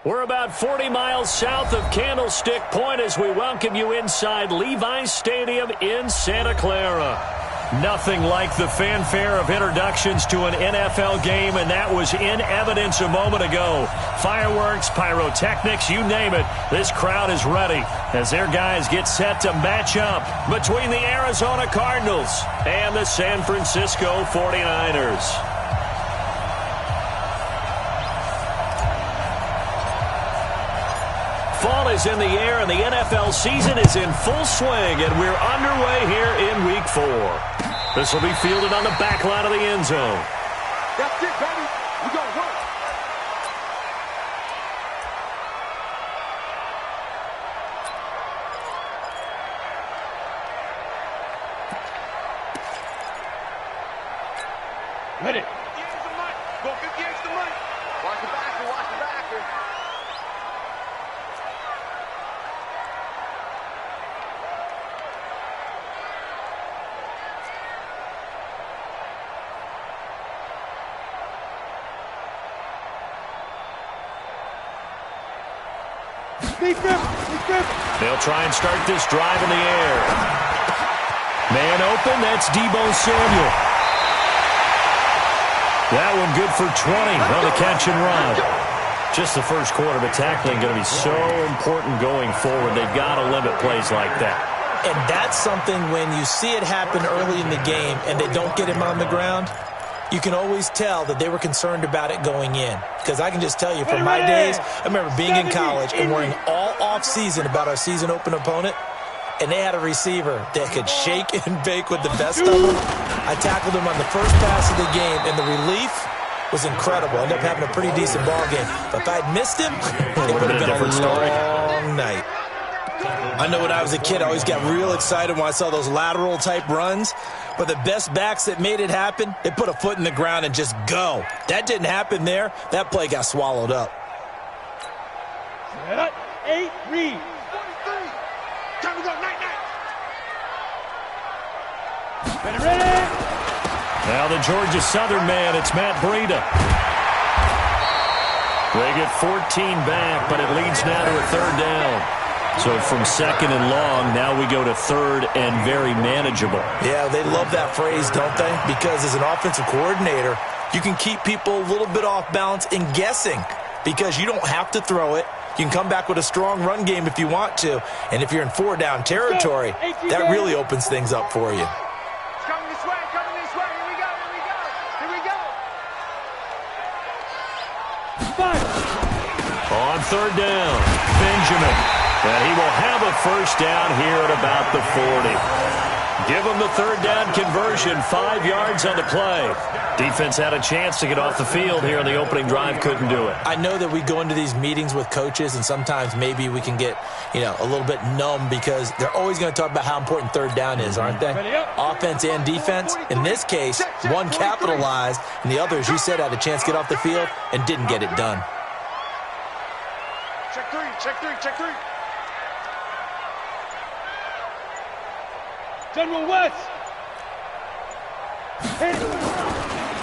We're about 40 miles south of Candlestick Point as we welcome you inside Levi's Stadium in Santa Clara. Nothing like the fanfare of introductions to an NFL game, and that was in evidence a moment ago. Fireworks, pyrotechnics, you name it. This crowd is ready as their guys get set to match up between the Arizona Cardinals and the San Francisco 49ers. Fall is in the air, and the NFL season is in full swing, and we're underway here in Week 4. This will be fielded on the back line of the end zone. That's it, baby. We gonna work. Hit it. Go 50 extra money. Watch the backer, watch the backer. They'll try and start this drive in the air. Man open, that's Deebo Samuel. That one good for 20 on the catch and run. Just the first quarter, but tackling going to be so important going forward. They've got to limit plays like that. And that's something when you see it happen early in the game and they don't get him on the ground, you can always tell that they were concerned about it going in. Because I can just tell you from my days, I remember being in college and worrying all off-season about our season-open opponent, and they had a receiver that could shake and bake with the best of them. I tackled him on the first pass of the game, and the relief was incredible. I ended up having a pretty decent ball game. But if I'd missed him, it would have been a long night. I know when I was a kid, I always got real excited when I saw those lateral-type runs. But the best backs that made it happen, they put a foot in the ground and just go. That didn't happen there. That play got swallowed up. 8, read. 43. Time to go, night-night. Ready. Now the Georgia Southern man, it's Matt Breida. They get 14 back, but it leads now to a third down. So from second and long, now we go to third and very manageable. Yeah, they love that phrase, don't they? Because as an offensive coordinator, you can keep people a little bit off balance and guessing because you don't have to throw it. You can come back with a strong run game if you want to. And if you're in 4-down territory, that really opens things up for you. Coming this way, coming this way. Here we go, here we go, here we go. On third down, Benjamin. And he will have a first down here at about the 40. Give him the third down conversion, 5 yards on the play. Defense had a chance to get off the field here in the opening drive, couldn't do it. I know that we go into these meetings with coaches, and sometimes maybe we can get, a little bit numb because they're always going to talk about how important third down is, aren't they? Offense and defense. In this case, one capitalized, and the other, as you said, had a chance to get off the field and didn't get it done. Check three, check three, check three. General West.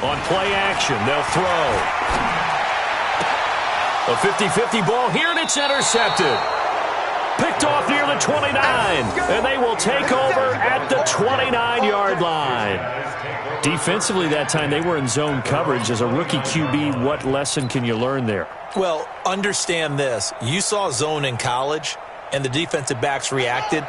On play action, they'll throw. A 50-50 ball here, and it's intercepted. Picked off near the 29, and they will take over at the 29-yard line. Defensively that time, they were in zone coverage. As a rookie QB, what lesson can you learn there? Well, understand this. You saw zone in college, and the defensive backs reacted,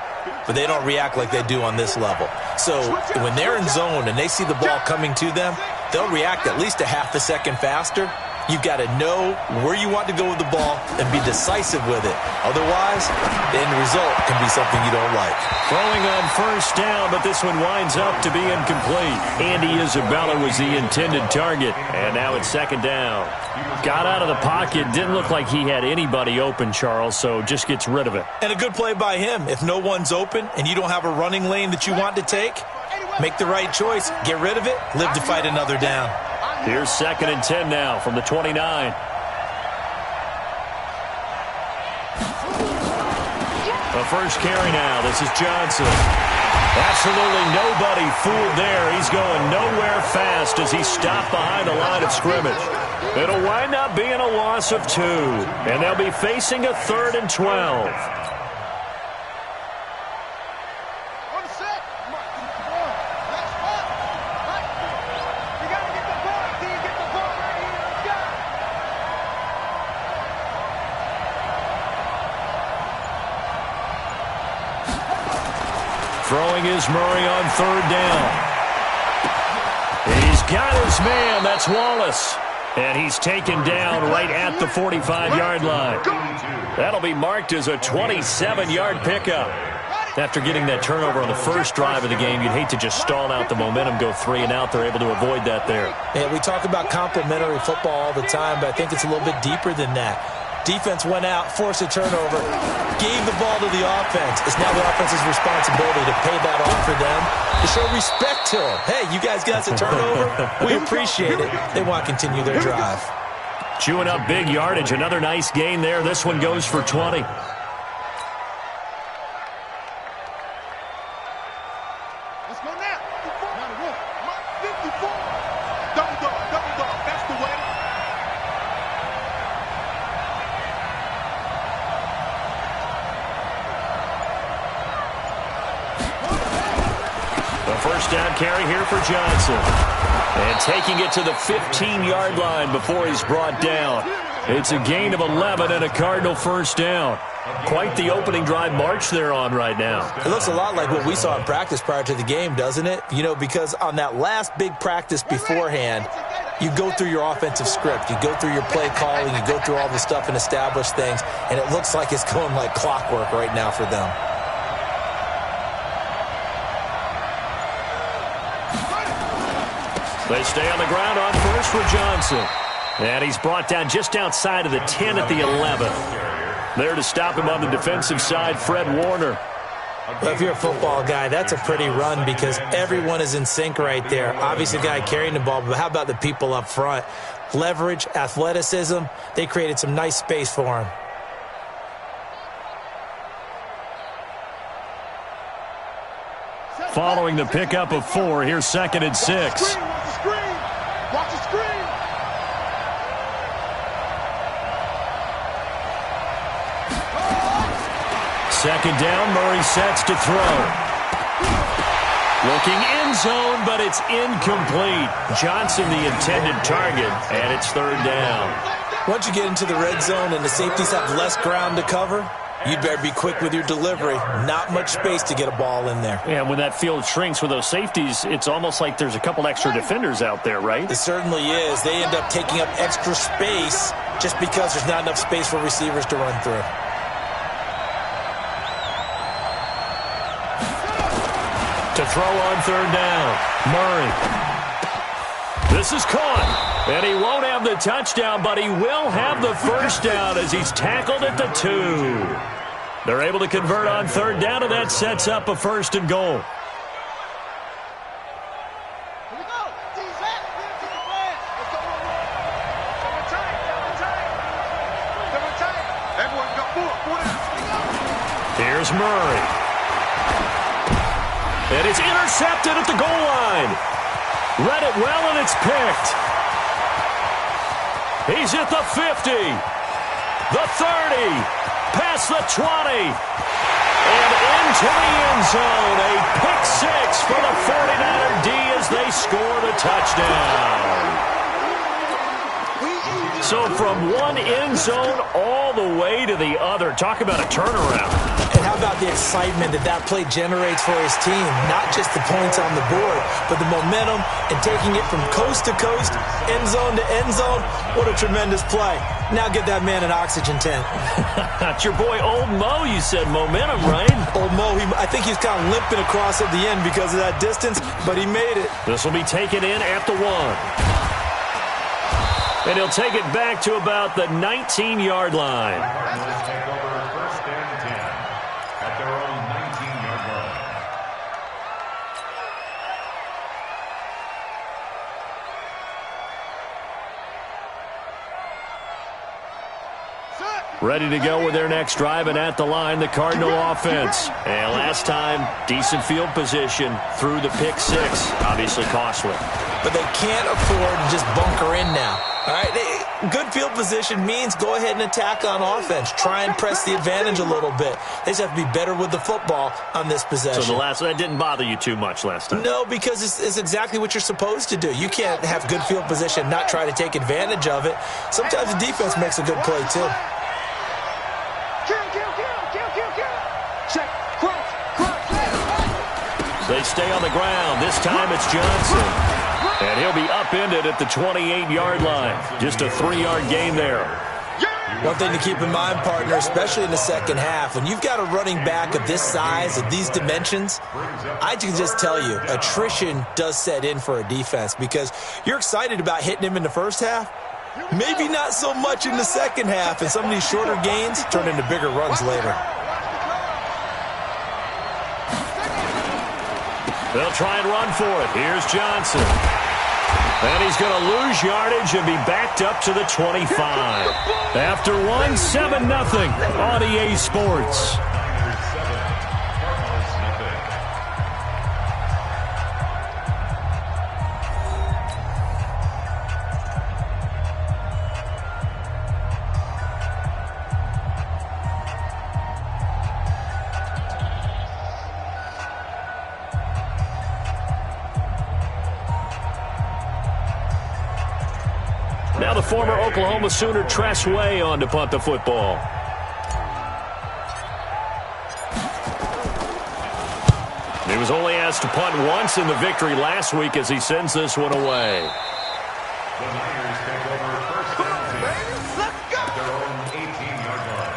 but they don't react like they do on this level. So when they're in zone and they see the ball coming to them, they'll react at least a half a second faster. You've got to know where you want to go with the ball and be decisive with it. Otherwise, the end result can be something you don't like. Throwing on first down, but this one winds up to be incomplete. Andy Isabella was the intended target, and now it's second down. Got out of the pocket, didn't look like he had anybody open, Charles, so just gets rid of it. And a good play by him. If no one's open and you don't have a running lane that you want to take, make the right choice. Get rid of it. Live to fight another down. Here's second and 10 now from the 29. A first carry now. This is Johnson. Absolutely nobody fooled there. He's going nowhere fast as he stopped behind the line of scrimmage. It'll wind up being a loss of 2, and they'll be facing a 3rd and 12. Throwing is Murray on 3rd down. He's got his man. That's Wallace. And he's taken down right at the 45-yard line. That'll be marked as a 27-yard pickup. After getting that turnover on the first drive of the game, you'd hate to just stall out the momentum, go 3 and out. They're able to avoid that there. Yeah, we talk about complementary football all the time, but I think it's a little bit deeper than that. Defense went out, forced a turnover, gave the ball to the offense. It's now the offense's responsibility to pay that off for them, to show respect to them. Hey, you guys got us a turnover? We appreciate it. They want to continue their drive. Chewing up big yardage. Another nice gain there. This one goes for 20. Let's go now. 54. Double dog. That's the way. The first down carry here for Johnson. And taking it to the 15-yard line before he's brought down. It's a gain of 11 and a Cardinal first down. Quite the opening drive march they're on right now. It looks a lot like what we saw in practice prior to the game, doesn't it? You know, because on that last big practice beforehand, you go through your offensive script. You go through your play calling. You go through all the stuff and establish things. And it looks like it's going like clockwork right now for them. They stay on the ground on first for Johnson. And he's brought down just outside of the 10 at the 11. There to stop him on the defensive side, Fred Warner. Well, if you're a football guy, that's a pretty run because everyone is in sync right there. Obviously, the guy carrying the ball, but how about the people up front? Leverage, athleticism, they created some nice space for him. Following the pickup of 4, here's 2nd and 6. Watch the screen. Second down, Murray sets to throw. Looking end zone, but it's incomplete. Johnson the intended target, and it's 3rd down. Once you get into the red zone and the safeties have less ground to cover, you'd better be quick with your delivery. Not much space to get a ball in there. Yeah, when that field shrinks with those safeties, it's almost like there's a couple extra defenders out there, right? It certainly is. They end up taking up extra space just because there's not enough space for receivers to run through. To throw on 3rd down, Murray. This is caught, and he won't have the touchdown, but he will have the first down as he's tackled at the 2. They're able to convert on 3rd down, and that sets up a 1st and goal. Here's Murray. And it's intercepted at the goal line. Read it well, and it's picked. He's at the 50, the 30, past the 20, and into the end zone. A pick 6 for the 49er D as they score the touchdown. So from one end zone all the way to the other. Talk about a turnaround. And how about the excitement that play generates for his team? Not just the points on the board, but the momentum and taking it from coast to coast, end zone to end zone. What a tremendous play. Now get that man an oxygen tent. It's your boy Old Mo, you said. Momentum, right? Old Mo, I think he's kind of limping across at the end because of that distance, but he made it. This will be taken in at the 1. And he'll take it back to about the 19-yard line. Will take over 1st and 10 at their own 19-yard line. Set. Ready to go with their next drive, and at the line, the Cardinal offense. And last time, decent field position through the pick six. Obviously costly. But they can't afford to just bunker in now. All right, good field position means go ahead and attack on offense. Try and press the advantage a little bit. They just have to be better with the football on this possession. So that didn't bother you too much last time? No, because it's exactly what you're supposed to do. You can't have good field position and not try to take advantage of it. Sometimes the defense makes a good play, too. They stay on the ground. This time it's Johnson. And he'll be upended at the 28-yard line. Just a 3-yard gain there. One thing to keep in mind, partner, especially in the second half, when you've got a running back of this size, of these dimensions, I can just tell you, attrition does set in for a defense because you're excited about hitting him in the first half. Maybe not so much in the second half, and some of these shorter gains turn into bigger runs later. They'll try and run for it. Here's Johnson. And he's going to lose yardage and be backed up to the 25. After one, 7-0 on EA Sports. Now the former Oklahoma Sooner Tress Way on to punt the football. He was only asked to punt once in the victory last week as he sends this one away. The Niners take over first and 10 at their own 18-yard line.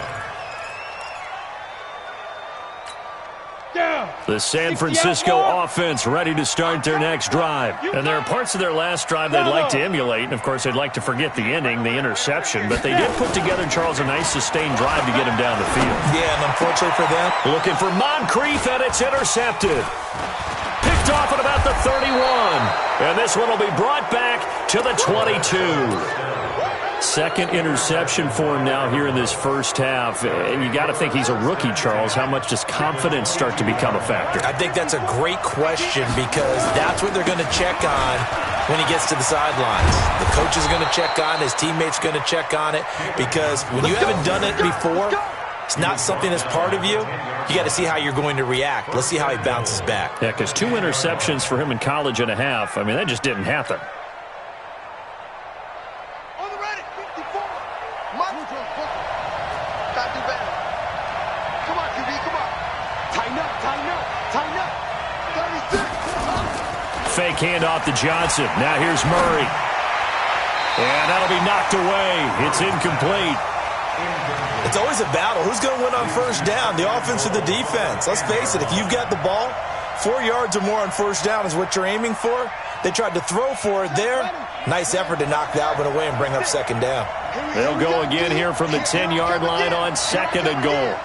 The San Francisco offense ready to start their next drive. And there are parts of their last drive they'd like to emulate. And, of course, they'd like to forget the ending, the interception. But they did put together, Charles, a nice sustained drive to get him down the field. Yeah, and unfortunately for them, looking for Moncrief, and it's intercepted. Picked off at about the 31. And this one will be brought back to the 22. Second interception for him now here in this first half. And you got to think he's a rookie, Charles. How much does confidence start to become a factor? I think that's a great question because that's what they're going to check on when he gets to the sidelines. The coach is going to check on, his teammates are going to check on it because when you haven't done it before, it's not something that's part of you. You got to see how you're going to react. Let's see how he bounces back. Yeah, because 2 interceptions for him in college and a half. I mean, that just didn't happen. Fake handoff to Johnson. Now here's Murray. And that'll be knocked away. It's incomplete. It's always a battle. Who's going to win on first down, the offense or the defense? Let's face it, if you've got the ball, 4 yards or more on first down is what you're aiming for. They tried to throw for it there. Nice effort to knock that one away and bring up second down. They'll go again here from the 10-yard line on second and goal.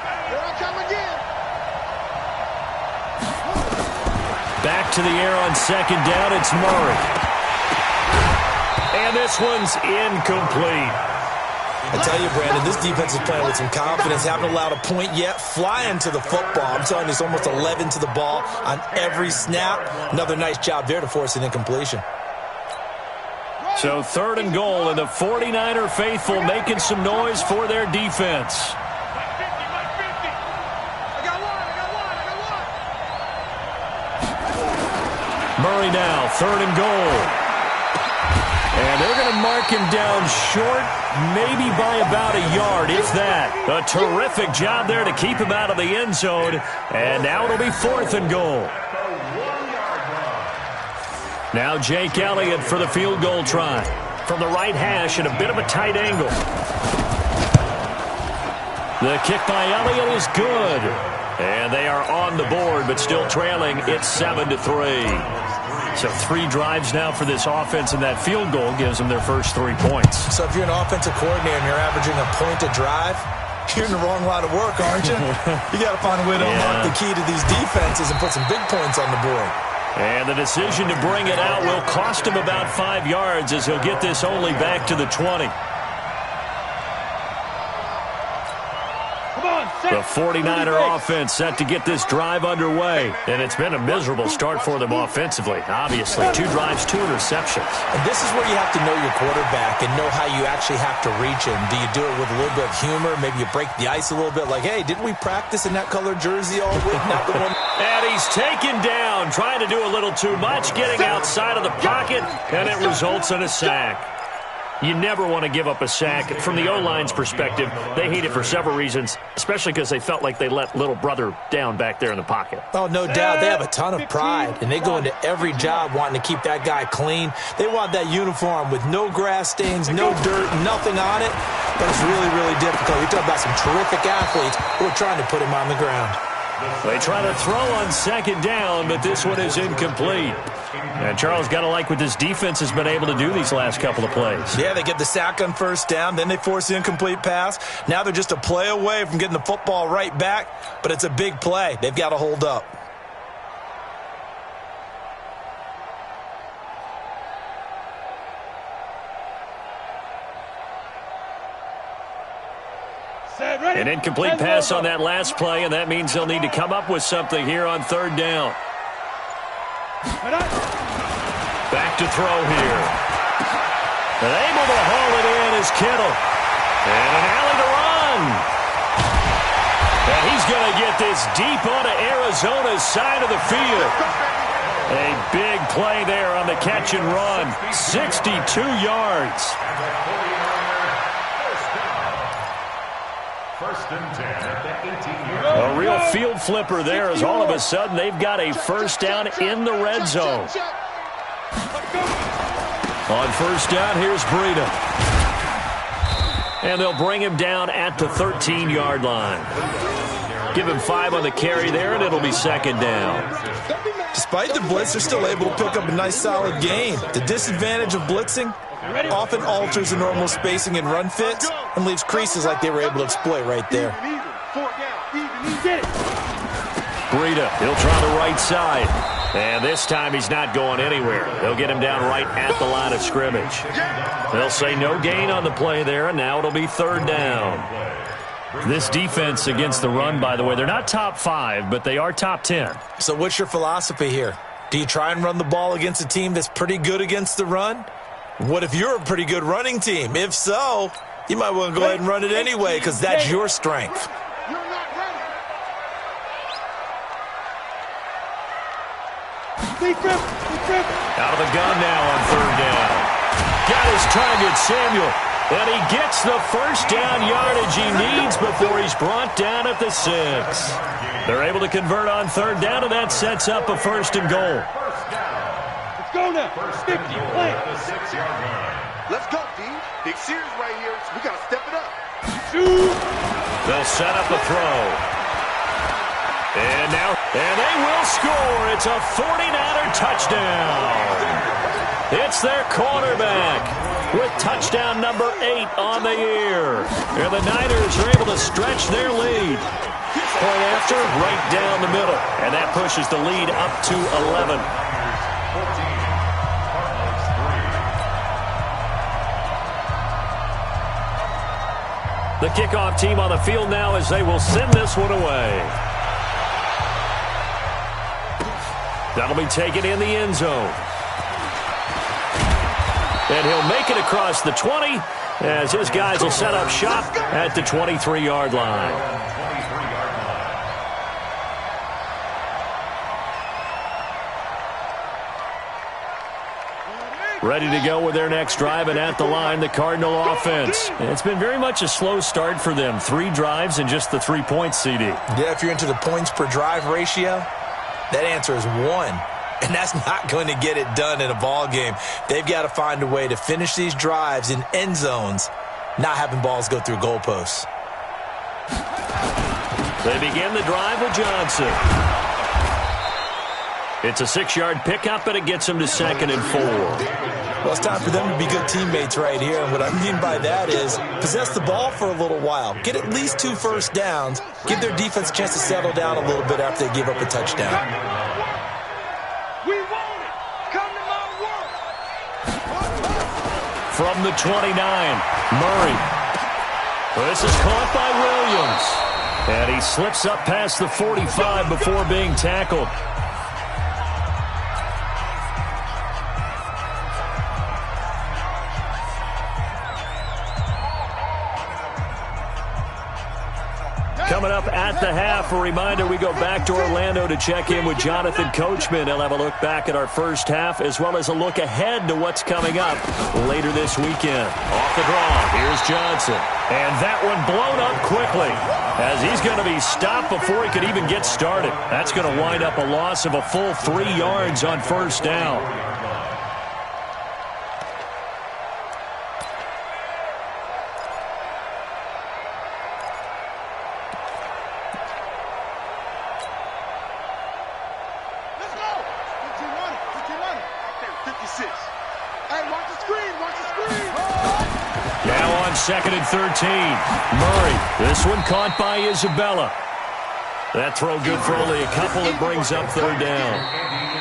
Back to the air on second down, it's Murray. And this one's incomplete. I tell you, Brandon, this defense is playing with some confidence. Haven't allowed a point yet. Flying to the football. I'm telling you, it's almost 11 to the ball on every snap. Another nice job there to force an incompletion. So third and goal, and the 49er faithful making some noise for their defense. Murray now, third and goal. And they're going to mark him down short, maybe by about a yard, if that. A terrific job there to keep him out of the end zone. And now it'll be fourth and goal. Now Jake Elliott for the field goal try. From the right hash at a bit of a tight angle. The kick by Elliott is good. And they are on the board, but still trailing. It's 7-3. So 3 drives now for this offense, and that field goal gives them their first 3 points. So if you're an offensive coordinator and you're averaging a point a drive, you're in the wrong line of work, aren't you? You got to find a way to unlock the key to these defenses and put some big points on the board. And the decision to bring it out will cost him about 5 yards as he'll get this only back to the 20. The 49er offense set to get this drive underway. And it's been a miserable start for them offensively. Obviously, 2 drives, 2 interceptions. And this is where you have to know your quarterback and know how you actually have to reach him. Do you do it with a little bit of humor? Maybe you break the ice a little bit like, hey, didn't we practice in that colored jersey all week? Not the one. And he's taken down, trying to do a little too much, getting outside of the pocket, and it results in a sack. You never want to give up a sack. From the O-line's perspective, they hate it for several reasons, especially because they felt like they let little brother down back there in the pocket. Oh, no doubt. They have a ton of pride, and they go into every job wanting to keep that guy clean. They want that uniform with no grass stains, no dirt, nothing on it. But it's really, really difficult. You're talking about some terrific athletes who are trying to put him on the ground. They try to throw on second down, but this one is incomplete. And Charles, got to like what this defense has been able to do these last couple of plays. Yeah, they get the sack on first down, then they force the incomplete pass. Now they're just a play away from getting the football right back, but it's a big play. They've got to hold up. An incomplete pass on that last play, and that means they'll need to come up with something here on third down. Back to throw here. And able to haul it in is Kittle. And an alley to run. And he's going to get this deep onto Arizona's side of the field. A big play there on the catch and run. 62 yards. First and 10 at the 18-yard. A real field flipper there as all of a sudden they've got a first down in the red zone. On first down, here's Breida. And they'll bring him down at the 13-yard line. Give him 5 on the carry there, and it'll be second down. Despite the blitz, they're still able to pick up a nice, solid gain. The disadvantage of blitzing often alters the normal spacing and run fits and leaves creases like they were able to exploit right there. Breida, he'll try the right side. And this time he's not going anywhere. They'll get him down right at the line of scrimmage. They'll say no gain on the play there, and now it'll be third down. This defense against the run, by the way, they're not top 5, but they are top 10. So what's your philosophy here? Do you try and run the ball against a team that's pretty good against the run? What if you're a pretty good running team? If so, you might want to go ahead and run it anyway because that's your strength. Out of the gun now on third down. Got his target, Samuel. And he gets the first down yardage he needs before he's brought down at the 6. They're able to convert on third down, and that sets up a first and goal. Let's go now. 50, play. Let's go, D. Big series right here. So we got to step it up. They'll set up a throw. And now, and they will score. It's a 49er touchdown. It's their quarterback with touchdown number 8 on the year. And the Niners are able to stretch their lead. Point after, right down the middle. And that pushes the lead up to 11. The kickoff team on the field now as they will send this one away. That'll be taken in the end zone. And he'll make it across the 20 as his guys will set up shop at the 23-yard line. Ready to go with their next drive, and at the line, the Cardinal offense. And it's been very much a slow start for them. 3 drives and just the 3 points, CD. Yeah, if you're into the points per drive ratio, that answer is 1. And that's not going to get it done in a ball game. They've got to find a way to finish these drives in end zones, not having balls go through goalposts. They begin the drive with Johnson. It's a 6-yard pickup, and it gets them to second and 4. Well, it's time for them to be good teammates right here. And what I mean by that is possess the ball for a little while. Get at least 2 first downs. Give their defense a chance to settle down a little bit after they give up a touchdown. We want it. Come to my work. From the 29, Murray. This is caught by Williams. And he slips up past the 45 before being tackled. Coming up at the half, a reminder, we go back to Orlando to check in with Jonathan Coachman. He'll have a look back at our first half as well as a look ahead to what's coming up later this weekend. Off the draw, here's Johnson. And that one blown up quickly as he's going to be stopped before he could even get started. That's going to wind up a loss of a full 3 yards on first down. Second and 13. Murray. This one caught by Isabella. That throw good for only a couple. It brings up third down.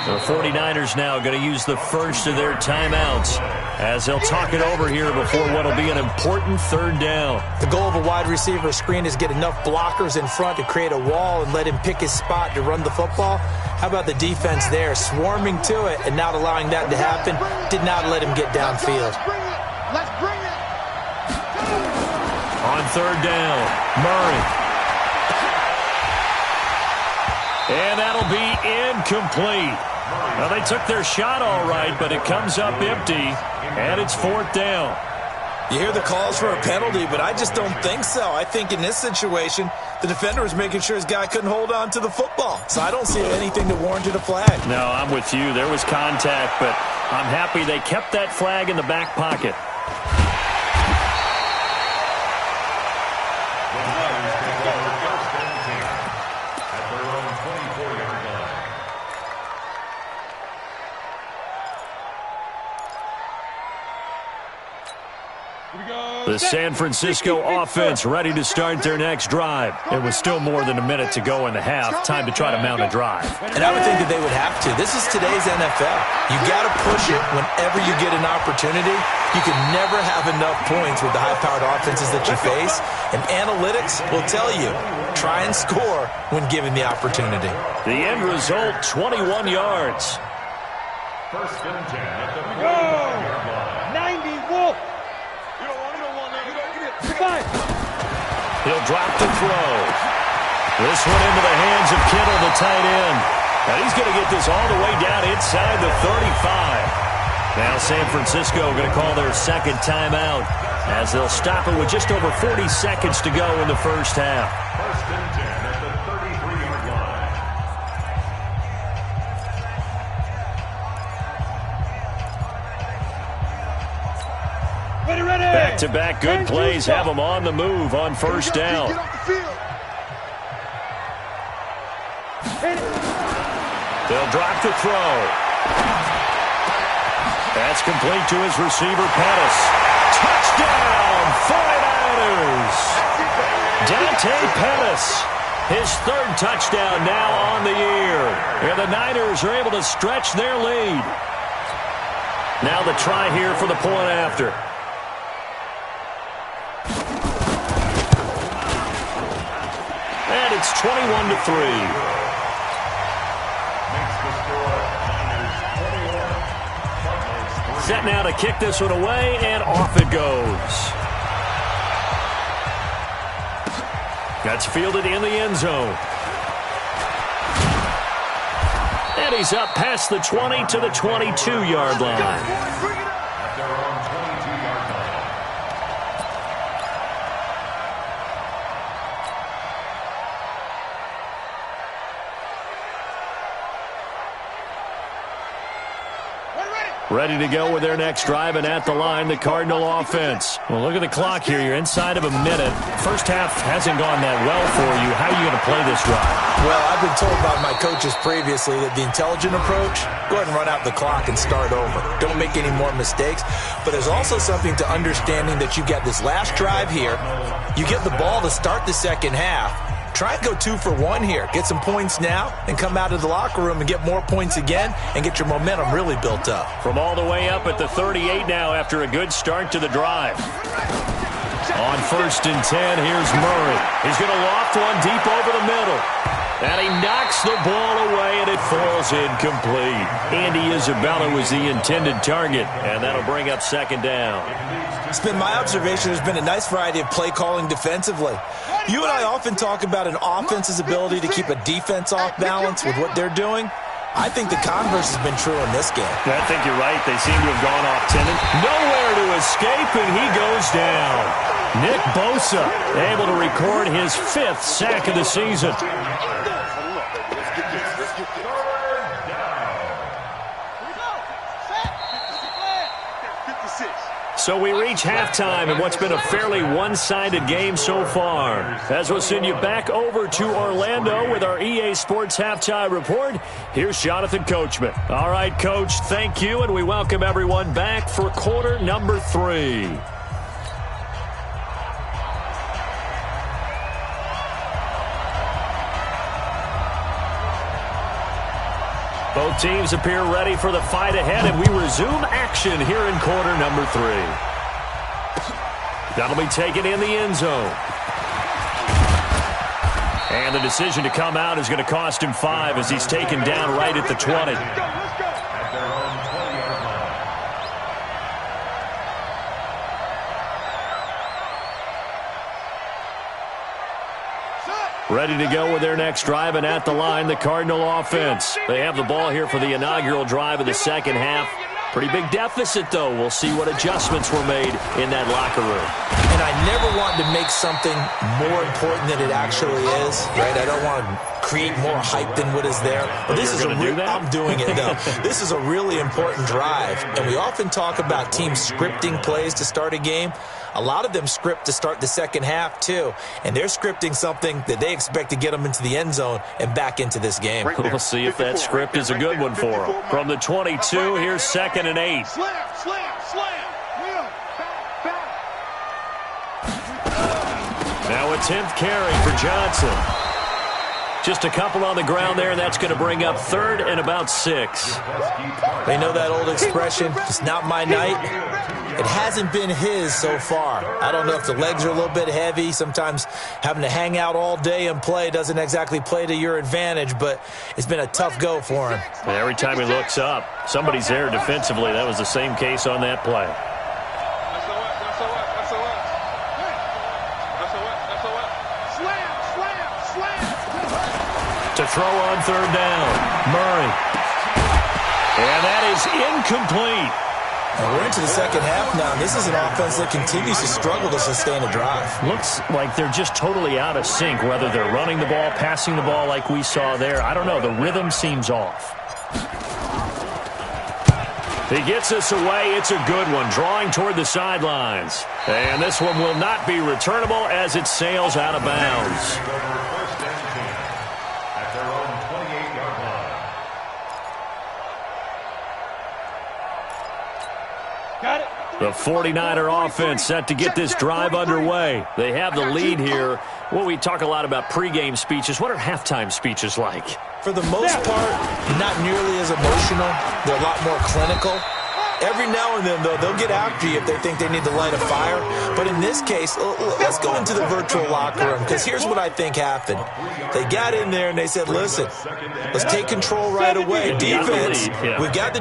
The 49ers now going to use the first of their timeouts as they'll talk it over here before what will be an important third down. The goal of a wide receiver screen is get enough blockers in front to create a wall and let him pick his spot to run the football. How about the defense there, swarming to it and not allowing that to happen? Did not let him get downfield. Let's bring it. On third down, Murray. And that'll be incomplete. Well, they took their shot all right, but it comes up empty, and it's fourth down. You hear the calls for a penalty, but I just don't think so. I think in this situation, the defender was making sure his guy couldn't hold on to the football. So I don't see anything that warranted a flag. No, I'm with you. There was contact, but I'm happy they kept that flag in the back pocket. The San Francisco offense ready to start their next drive. It was still more than a minute to go in the half. Time to try to mount a drive. And I would think that they would have to. This is today's NFL. You got to push it whenever you get an opportunity. You can never have enough points with the high-powered offenses that you face. And analytics will tell you, try and score when given the opportunity. The end result, 21 yards. First and 10 at the 40-yard line. 90 Wolf. He'll drop the throw. This one into the hands of Kittle, the tight end. And he's going to get this all the way down inside the 35. Now San Francisco going to call their second timeout as they'll stop it with just over 40 seconds to go in the first half. First and 10 at the 33-yard line. Back-to-back good plays have them on the move on first down. They'll drop the throw. That's complete to his receiver, Pettis. Touchdown, 49ers! Dante Pettis, his third touchdown now on the year. And the Niners are able to stretch their lead. Now the try here for the point after. And it's 21-3. Set now to kick this one away, and off it goes. That's fielded in the end zone. And he's up past the 20 to the 22-yard line. Ready to go with their next drive, and at the line, the Cardinal offense. Well, look at the clock here. You're inside of a minute. First half hasn't gone that well for you. How are you going to play this drive? Well, I've been told by my coaches previously that the intelligent approach, go ahead and run out the clock and start over. Don't make any more mistakes. But there's also something to understanding that you get this last drive here. You get the ball to start the second half. Try and go 2 for 1 here. Get some points now and come out of the locker room and get more points again and get your momentum really built up. From all the way up at the 38 now after a good start to the drive. On 1st and 10, here's Murray. He's going to loft one deep over the middle. And he knocks the ball away, and it falls incomplete. Andy Isabella was the intended target, and that'll bring up 2nd down. It's been my observation there's been a nice variety of play calling defensively. You and I often talk about an offense's ability to keep a defense off balance with what they're doing. I think the converse has been true in this game. I think you're right. They seem to have gone off tenant. Nowhere to escape, and he goes down. Nick Bosa able to record his 5th sack of the season. So we reach halftime in what's been a fairly one-sided game so far. As we'll send you back over to Orlando with our EA Sports Halftime Report, here's Jonathan Coachman. All right, Coach, thank you, and we welcome everyone back for quarter number 3. Both teams appear ready for the fight ahead, and we resume action here in quarter number 3. That'll be taken in the end zone. And the decision to come out is going to cost him 5 as he's taken down right at the 20. Ready to go with their next drive, and at the line, the Cardinal offense. They have the ball here for the inaugural drive of the second half. Pretty big deficit, though. We'll see what adjustments were made in that locker room. And I never want to make something more important than it actually is, right? I don't want to create more hype than what is there. But this is I'm doing it, though. This is a really important drive. And we often talk about teams scripting plays to start a game. A lot of them script to start the second half, too. And they're scripting something that they expect to get them into the end zone and back into this game. We'll see if that script is a good one for them. From the 22, here's 2nd and 8. Slam, slam, slam. Now a 10th carry for Johnson. Just a couple on the ground there, and that's going to bring up 3rd and about 6. They know that old expression, it's not my night. It hasn't been his so far. I don't know if the legs are a little bit heavy. Sometimes having to hang out all day and play doesn't exactly play to your advantage, but it's been a tough go for him. And every time he looks up, somebody's there defensively. That was the same case on that play. To throw on 3rd down, Murray. And that is incomplete. And we're into the second half now. This is an offense that continues to struggle to sustain a drive. Looks like they're just totally out of sync, whether they're running the ball, passing the ball like we saw there. I don't know. The rhythm seems off. He gets us away. It's a good one, drawing toward the sidelines. And this one will not be returnable as it sails out of bounds. The 49er offense set to get this drive underway. They have the lead here. Well, we talk a lot about pregame speeches. What are halftime speeches like? For the most part, not nearly as emotional. They're a lot more clinical. Every now and then, though, they'll get after you if they think they need to light a fire. But in this case, let's go into the virtual locker room, because here's what I think happened. They got in there and they said, listen, let's take control right away. Defense, we've got the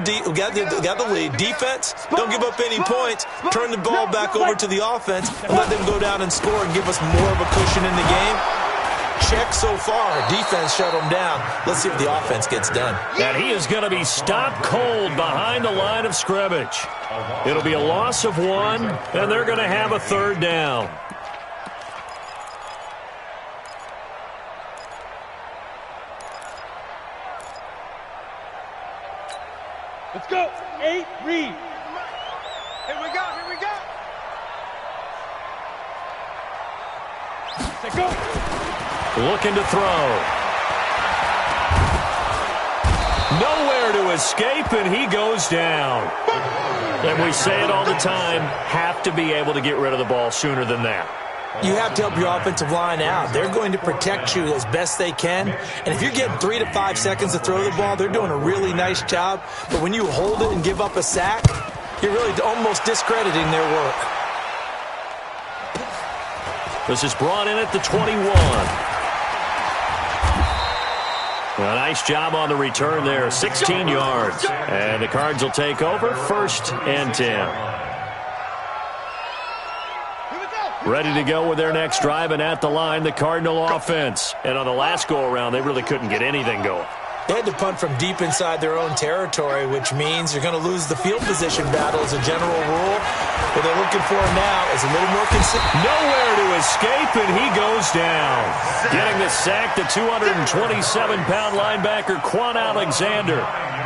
lead. Defense, don't give up any points. Turn the ball back over to the offense and let them go down and score and give us more of a cushion in the game. Check so far. Defense shut them down. Let's see if the offense gets done. And he is going to be stopped cold behind the line of scrimmage. It'll be a loss of 1, and they're going to have a 3rd down. Let's go. 8, read. Here we go. Here we go. Let's go. Looking to throw. Nowhere to escape, and he goes down. And we say it all the time, have to be able to get rid of the ball sooner than that. You have to help your offensive line out. They're going to protect you as best they can. And if you're getting 3 to 5 seconds to throw the ball, they're doing a really nice job. But when you hold it and give up a sack, you're really almost discrediting their work. This is brought in at the 21. A nice job on the return there, 16 yards. And the Cards will take over, 1st and 10. Ready to go with their next drive, and at the line, the Cardinal offense. And on the last go-around, they really couldn't get anything going. They had to punt from deep inside their own territory, which means you're going to lose the field position battle as a general rule. What they're looking for now is a little more consistent. Nowhere to escape, and he goes down. Getting the sack, the 227-pound linebacker, Quan Alexander.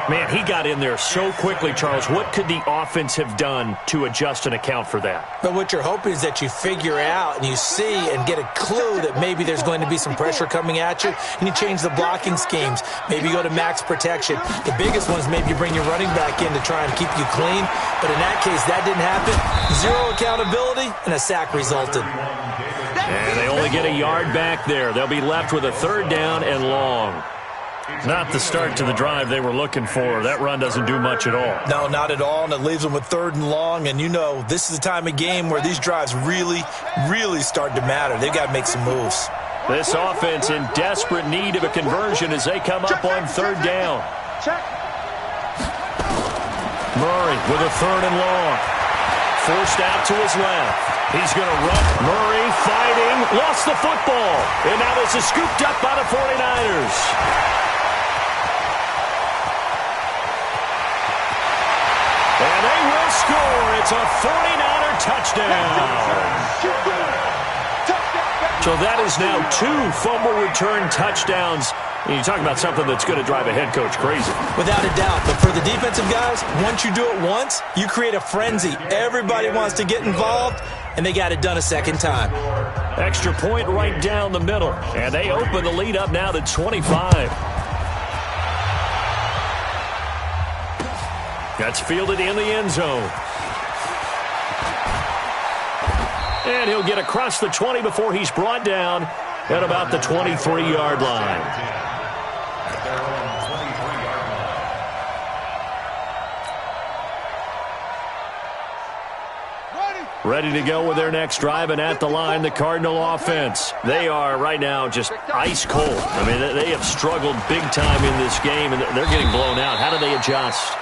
Man, he got in there so quickly, Charles. What could the offense have done to adjust and account for that? But what you're hoping is that you figure out and you see and get a clue that maybe there's going to be some pressure coming at you, and you change the blocking schemes. Maybe you go to max protection. The biggest one is maybe you bring your running back in to try and keep you clean. But in that case, that didn't happen. Zero accountability, and a sack resulted. And they only get a yard back there. They'll be left with a 3rd down and long. Not the start to the drive they were looking for. That run doesn't do much at all. No, not at all, and it leaves them with 3rd and long. And you know, this is the time of game where these drives really, really start to matter. They've got to make some moves. This offense in desperate need of a conversion as they come up on 3rd down. Murray with a 3rd and long. Forced out to his left. He's going to run. Murray fighting. Lost the football. And now this is scooped up by the 49ers. And they will score. It's a 49er touchdown. So that is now 2 fumble return touchdowns. And you talk about something that's going to drive a head coach crazy. Without a doubt. But for the defensive guys, once you do it once, you create a frenzy. Everybody wants to get involved, and they got it done a second time. Extra point right down the middle. And they open the lead up now to 25. That's fielded in the end zone. And he'll get across the 20 before he's brought down at about the 23-yard line. Ready to go with their next drive, and at the line, the Cardinal offense. They are right now just ice cold. I mean, they have struggled big time in this game, and they're getting blown out. How do they adjust?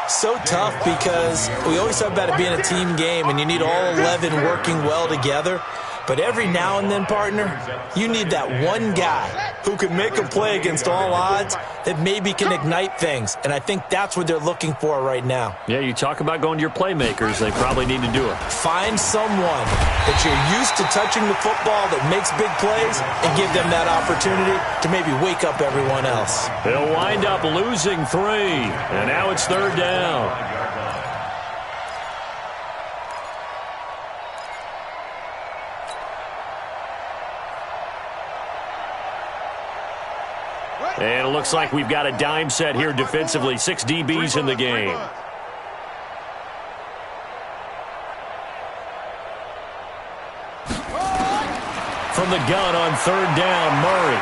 So tough because we always talk about it being a team game, and you need all 11 working well together. But every now and then, partner, you need that one guy who can make a play against all odds that maybe can ignite things. And I think that's what they're looking for right now. Yeah, you talk about going to your playmakers. They probably need to do it. Find someone that you're used to touching the football that makes big plays and give them that opportunity to maybe wake up everyone else. They'll wind up losing 3, and now it's 3rd down. And it looks like we've got a dime set here defensively. 6 DBs in the game. From the gun on 3rd down, Murray.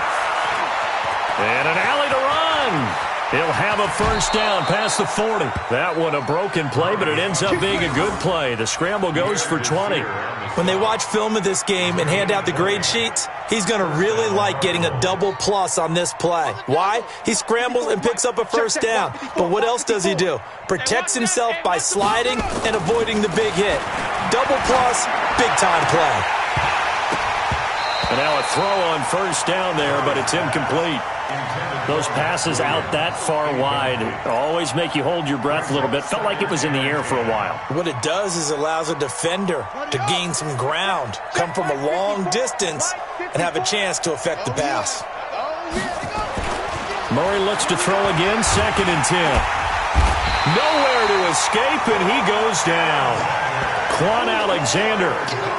And an alley to run. He'll have a 1st down past the 40. That one a broken play, but it ends up being a good play. The scramble goes for 20. When they watch film of this game and hand out the grade sheets, he's going to really like getting a double plus on this play. Why? He scrambles and picks up a 1st down. But what else does he do? Protects himself by sliding and avoiding the big hit. Double plus, big-time play. And now a throw on 1st down there, but it's incomplete. Those passes out that far wide always make you hold your breath a little bit. Felt like it was in the air for a while. What it does is allows a defender to gain some ground, come from a long distance, and have a chance to affect the pass. Murray looks to throw again, 2nd and 10. Nowhere to escape, and he goes down. Quan Alexander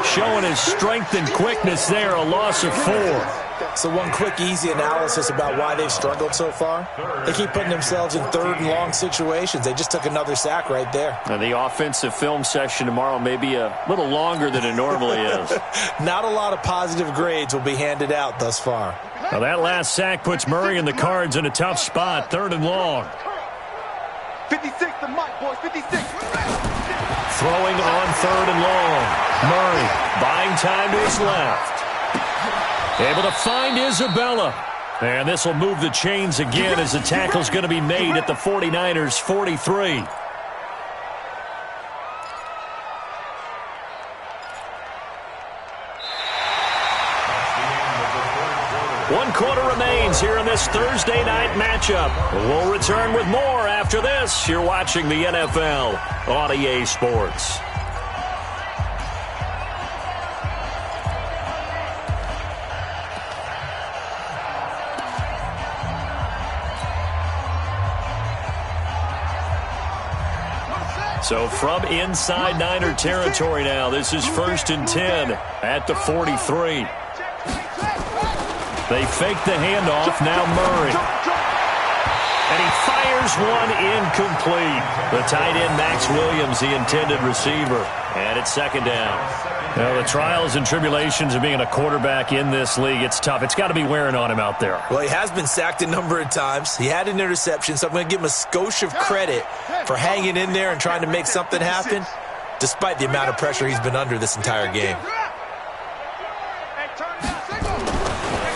showing his strength and quickness there, a loss of 4. So one quick, easy analysis about why they've struggled so far. They keep putting themselves in 3rd and long situations. They just took another sack right there. Now the offensive film session tomorrow may be a little longer than it normally is. Not a lot of positive grades will be handed out thus far. Now that last sack puts Murray and the Cards in a tough spot, 3rd and long. 56 to Mike, boys, 56. throwing on 3rd and long. Murray buying time to his left. Able to find Isabella. And this will move the chains again as the tackle's going to be made at the 49ers' 43. One quarter remains here in this Thursday night matchup. We'll return with more after this. You're watching the NFL on EA Sports. So from inside Niner territory now, this is 1st and 10 at the 43. They fake the handoff, now Murray. And he fires one incomplete. The tight end, Max Williams, the intended receiver. And it's 2nd down. Now, the trials and tribulations of being a quarterback in this league, it's tough. It's got to be wearing on him out there. Well, he has been sacked a number of times. He had an interception, so I'm going to give him a skosh of credit for hanging in there and trying to make something happen, despite the amount of pressure he's been under this entire game.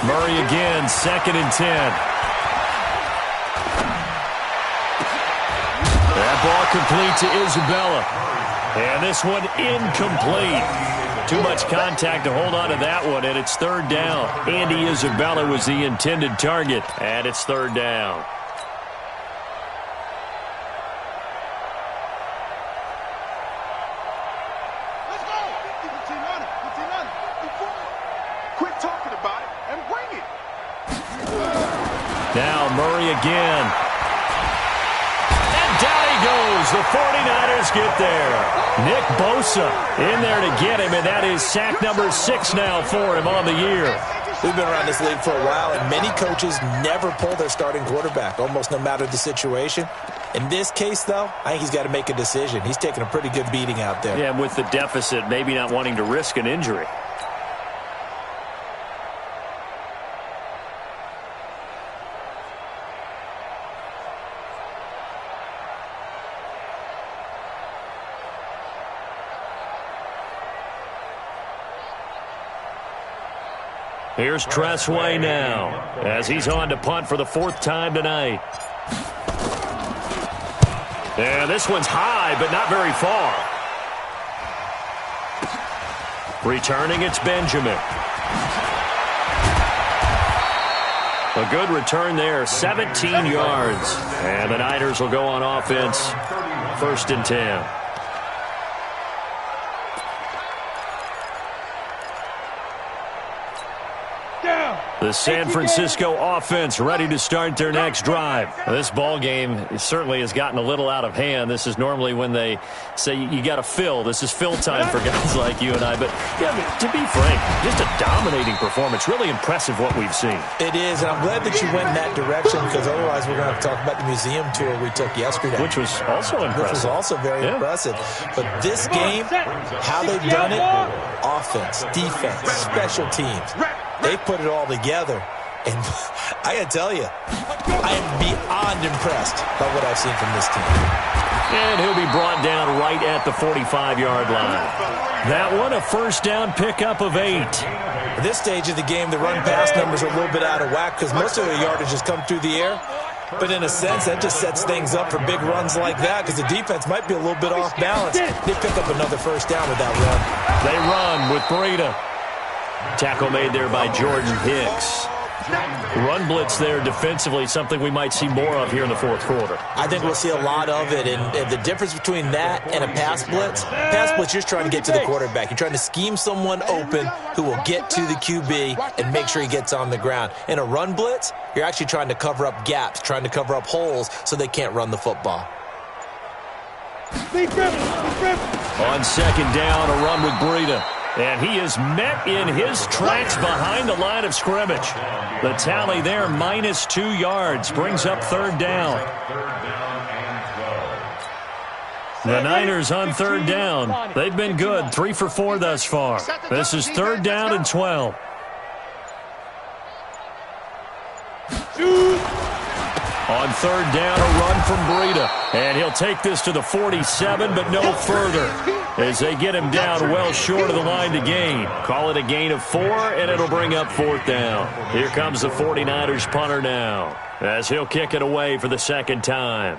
Murray again, 2nd and 10. That ball complete to Isabella. And this one incomplete. Too much contact to hold on to that one, and it's 3rd down. Andy Isabella was the intended target, and it's 3rd down. Let's go. Quit talking about it and bring it. Now Murray again. And down he goes. The 49ers get there. Nick Bosa in there to get him, and that is sack number 6 now for him on the year. We've been around this league for a while, and many coaches never pull their starting quarterback, almost no matter the situation. In this case, though, I think he's got to make a decision. He's taking a pretty good beating out there. Yeah, with the deficit, maybe not wanting to risk an injury. Here's Tressway now as he's on to punt for the 4th time tonight. And this one's high, but not very far. Returning, it's Benjamin. A good return there, 17 yards. And the Niners will go on offense, 1st and 10. The San Francisco offense ready to start their next drive. This ball game certainly has gotten a little out of hand. This is normally when they say you got to fill. This is fill time for guys like you and I. But yeah, to be frank, just a dominating performance. Really impressive what we've seen. It is, and I'm glad that you went in that direction because otherwise we're going to have to talk about the museum tour we took yesterday. Which was also impressive. Which was also very impressive. But this game, how they've done it, offense, defense, special teams. They put it all together, and I got to tell you, I am beyond impressed by what I've seen from this team. And he'll be brought down right at the 45-yard line. That one, a 1st down pickup of 8. At this stage of the game, the run-pass numbers are a little bit out of whack because most of the yardage has come through the air. But in a sense, that just sets things up for big runs like that because the defense might be a little bit off balance. They pick up another 1st down with that run. They run with Breida. Tackle made there by Jordan Hicks. Run blitz there defensively, something we might see more of here in the 4th quarter. I think we'll see a lot of it, and the difference between that and a pass blitz, you're just trying to get to the quarterback. You're trying to scheme someone open who will get to the QB and make sure he gets on the ground. In a run blitz, you're actually trying to cover up gaps, trying to cover up holes so they can't run the football. On 2nd down, a run with Breida. And he is met in his tracks behind the line of scrimmage. The tally there, -2 yards, brings up 3rd down. The Niners on 3rd down. They've been good, 3 for 4 thus far. This is 3rd down and 12. On 3rd down, a run from Breida. And he'll take this to the 47, but no further. as they get him down well short of the line to gain. Call it a gain of 4, and it'll bring up 4th down. Here comes the 49ers punter now, as he'll kick it away for the second time.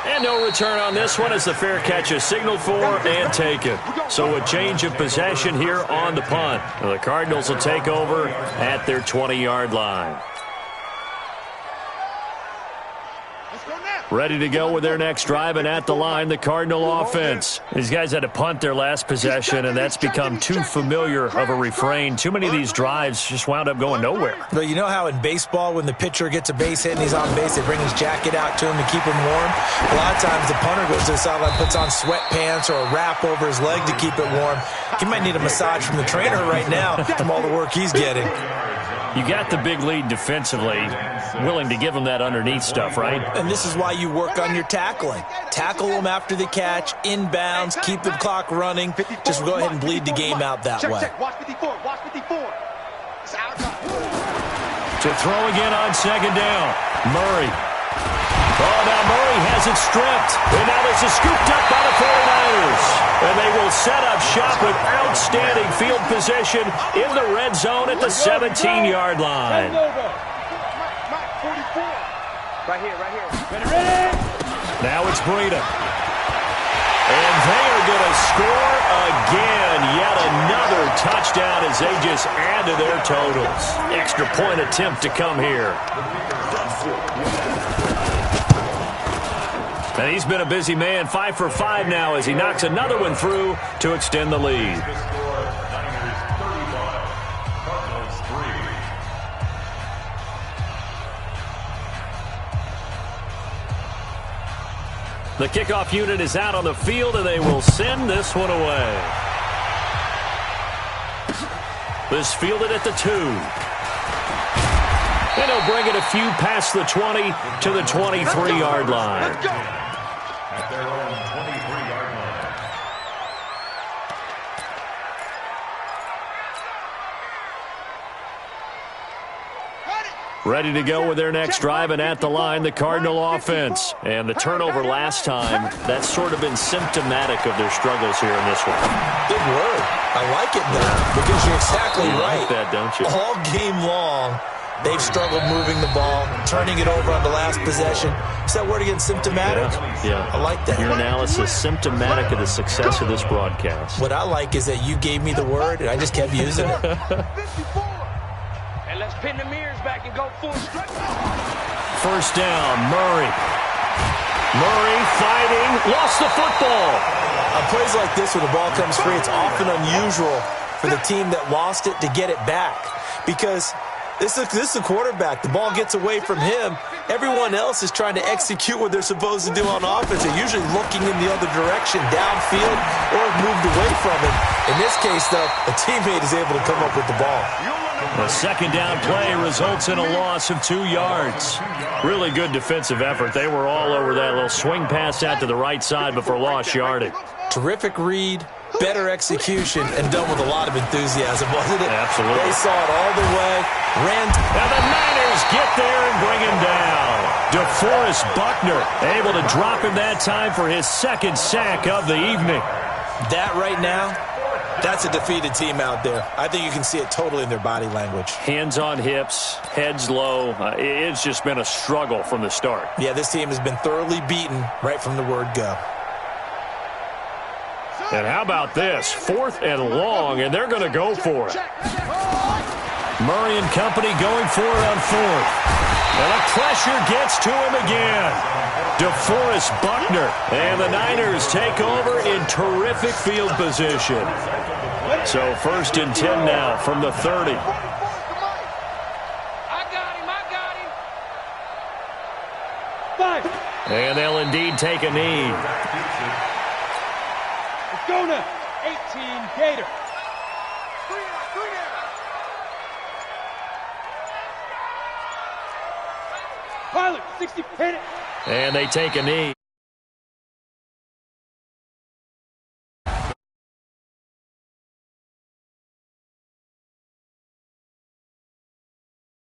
And no return on this one as the fair catch is signaled for and taken. So a change of possession here on the punt. The Cardinals will take over at their 20-yard line. Ready to go with their next drive, and at the line, the Cardinal offense. These guys had to punt their last possession, and that's become too familiar of a refrain. Too many of these drives just wound up going nowhere. But you know how in baseball, when the pitcher gets a base hit and he's on base, they bring his jacket out to him to keep him warm? A lot of times the punter goes to the sideline, puts on sweatpants or a wrap over his leg to keep it warm. He might need a massage from the trainer right now from all the work he's getting. You got the big lead defensively, willing to give them that underneath stuff, right? And this is why you work on your tackling. Tackle them after the catch, inbounds, keep the clock running. Just go ahead and bleed the game out that way. Watch 54. Watch 54. To throw again on second down. Murray. Oh, now Murray has it stripped. And now this is scooped up by the 49ers. And they will set up shop with outstanding field position in the red zone at the 17-yard line. Right here. Now it's Breida. And they are going to score again. Yet another touchdown as they just add to their totals. Extra point attempt to come here. And he's been a busy man, 5 for 5 now as he knocks another one through to extend the lead. The kickoff unit is out on the field, and they will send this one away. This fielded at the 2. And he'll bring it a few past the 20 to the 23-yard line. Let's go. At their own 23-yard line. Ready to go with their next drive, and at the line, the Cardinal offense. And the turnover last time, that's sort of been symptomatic of their struggles here in this one. Good word. I like it now because you're exactly right. You like that, don't you? All game long, they've struggled moving the ball, turning it over on the last possession. Is that word again, symptomatic? Yeah. I like that. Your analysis symptomatic of the success of this broadcast. What I like is that you gave me the word, and I just kept using it. 54. And let's pin the mirrors back and go full strike. First down, Murray. Murray fighting, lost the football. On plays like this where the ball comes free, it's often unusual for the team that lost it to get it back. Because this is the quarterback. The ball gets away from him. Everyone else is trying to execute what they're supposed to do on offense. They're usually looking in the other direction, downfield, or moved away from it. In this case, though, a teammate is able to come up with the ball. A second down play results in a loss of 2 yards. Really good defensive effort. They were all over that little swing pass out to the right side before lost yardage. Terrific read, better execution, and done with a lot of enthusiasm, wasn't it? Absolutely. They saw it all the way, ran. And the Niners get there and bring him down. DeForest Buckner able to drop him that time for his second sack of the evening. That right now, that's a defeated team out there. I think you can see it totally in their body language. Hands on hips, heads low. It's just been a struggle from the start. Yeah, this team has been thoroughly beaten right from the word go. And how about this? 4th and long, and they're going to go for it. Murray and company going for it on 4th. And the pressure gets to him again. DeForest Buckner. And the Niners take over in terrific field position. So 1st and 10 now from the 30. I got him. 5. And they'll indeed take a knee. Let's go now. 18 Gator. 3 down. Pilot, 60, hit it. And they take a knee.